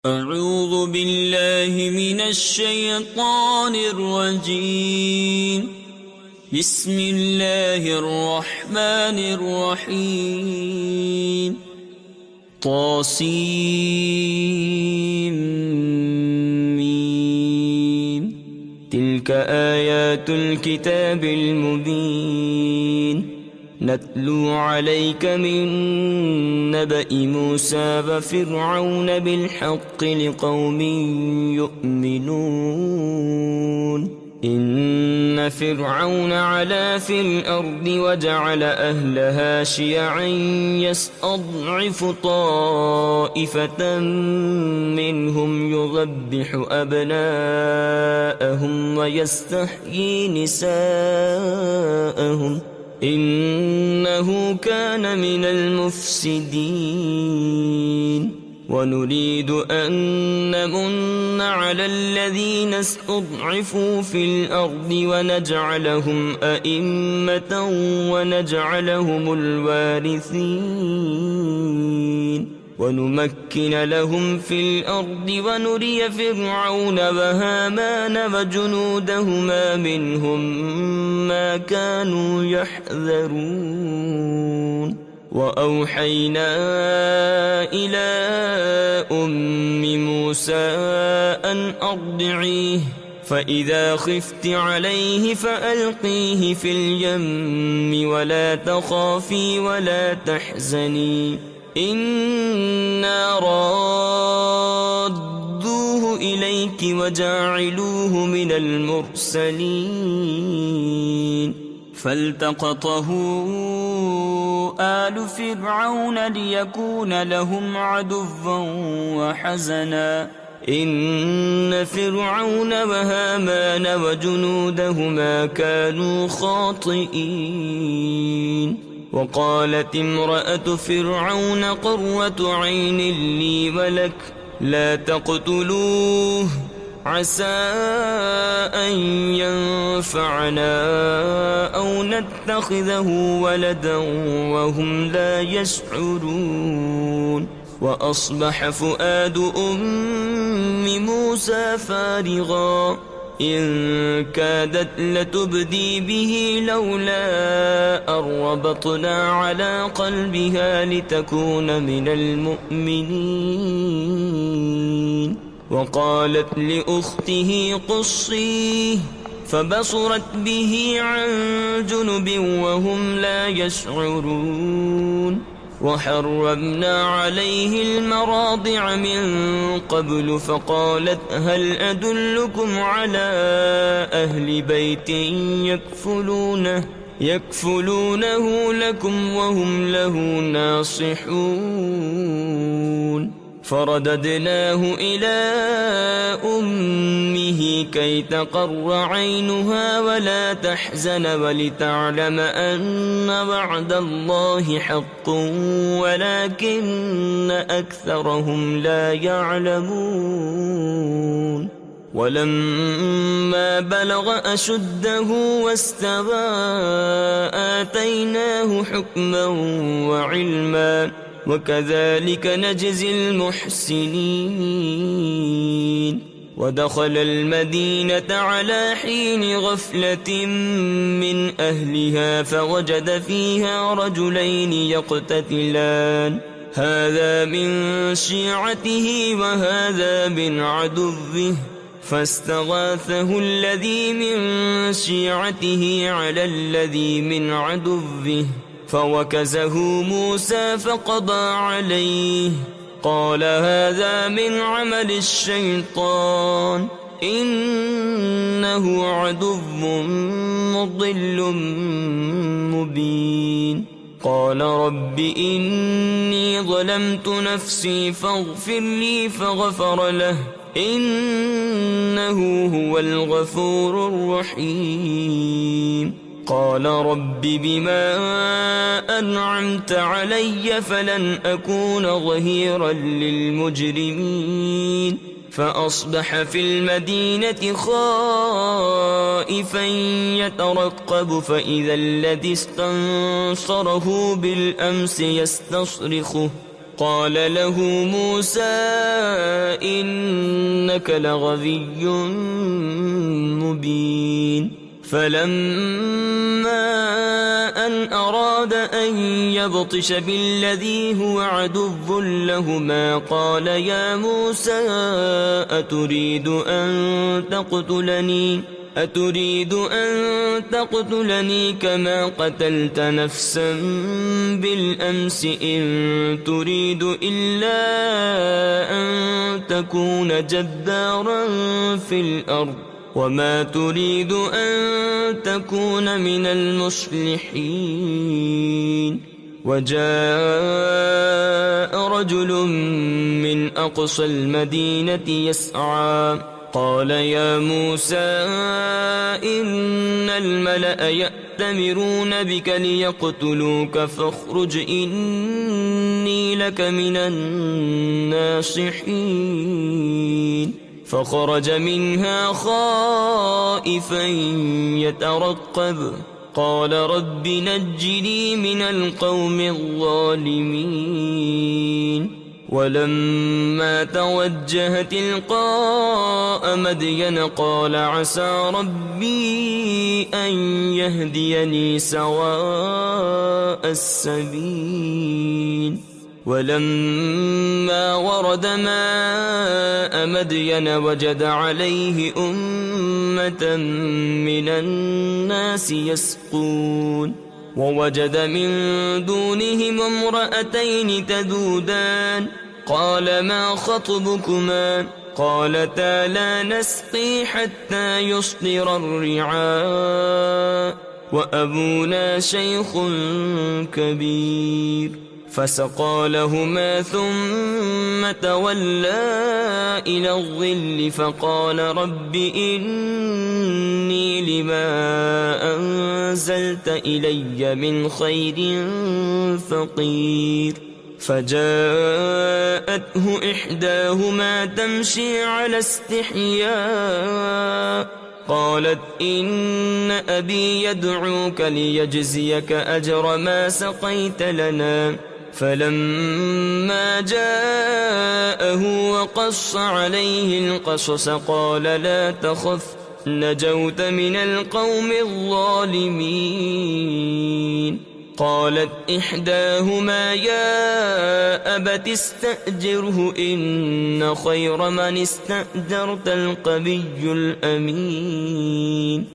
أعوذ بالله من الشيطان الرجيم. بسم الله الرحمن الرحيم. طاسيم. تلك آيات الكتاب المبين. نتلو عليك من نبأ موسى وفرعون بالحق لقوم يؤمنون. إن فرعون علا في الأرض وجعل أهلها شيعا يستضعف طائفة منهم يذبح أبناءهم ويستحيي نساءهم إنه كان من المفسدين. ونريد أن نمن على الذين استضعفوا في الأرض ونجعلهم أئمة ونجعلهم الوارثين ونمكن لهم في الأرض ونري فرعون وهامان وجنودهما منهم ما كانوا يحذرون. وأوحينا إلى أم موسى أن أرضعيه فإذا خفت عليه فألقيه في اليم ولا تخافي ولا تحزني إنا رادوه إليك وجاعلوه من المرسلين. فالتقطه آل فرعون ليكون لهم عدوا وحزنا إن فرعون وهامان وجنودهما كانوا خاطئين. وقالت امرأة فرعون قرة عين لي ولك لا تقتلوه عسى أن ينفعنا أو نتخذه ولدا وهم لا يشعرون. وأصبح فؤاد أم موسى فارغا إن كادت لتبدي به لولا أن ربطنا على قلبها لتكون من المؤمنين. وقالت لأخته قصيه فبصرت به عن جنب وهم لا يشعرون. وحرمنا عليه المراضع من قبل فقالت هل أدلكم على أهل بيت يكفلونه لكم وهم له ناصحون. فرددناه إلى أمه كي تقر عينها ولا تحزن ولتعلم أن وعد الله حق ولكن أكثرهم لا يعلمون. ولما بلغ أشده واستوى آتيناه حكما وعلما وكذلك نجزي المحسنين. ودخل المدينة على حين غفلة من أهلها فوجد فيها رجلين يقتتلان هذا من شيعته وهذا من عدوه فاستغاثه الذي من شيعته على الذي من عدوه فوكزه موسى فقضى عليه قال هذا من عمل الشيطان إنه عدو مضل مبين. قال رب إني ظلمت نفسي فاغفر لي فغفر له إنه هو الغفور الرحيم. قال رب بما أنعمت علي فلن أكون ظهيرا للمجرمين. فأصبح في المدينة خائفا يترقب فإذا الذي استنصره بالأمس يستصرخه قال له موسى إنك لغوي مبين فلما أن أراد أن يبطش بالذي هو عدو لهما قال يا موسى أتريد أن تقتلني كما قتلت نفسا بالأمس إن تريد إلا أن تكون جبارا في الأرض وما تريد أن تكون من المصلحين وجاء رجل من أقصى المدينة يسعى قال يا موسى إن الملأ يأتمرون بك ليقتلوك فاخرج إني لك من الناصحين فخرج منها خائفا يترقب قال رب نجني من القوم الظالمين ولما توجه تلقاء مدين قال عسى ربي أن يهديني سواء السبيل ولما ورد ماء مدين وجد عليه أمة من الناس يسقون ووجد من دونهم امرأتين تذودان قال ما خطبكما قالتا لا نسقي حتى يصدر الرعاء وأبونا شيخ كبير فسقى لهما ثم تولى إلى الظل فقال رب إني لما أنزلت إلي من خير فقير فجاءته إحداهما تمشي على استحياء قالت إن أبي يدعوك ليجزيك أجر ما سقيت لنا فلما جاءه وقص عليه القصص قال لا تخف نجوت من القوم الظالمين قالت إحداهما يا أبت استأجره إن خير من استأجرت القوي الأمين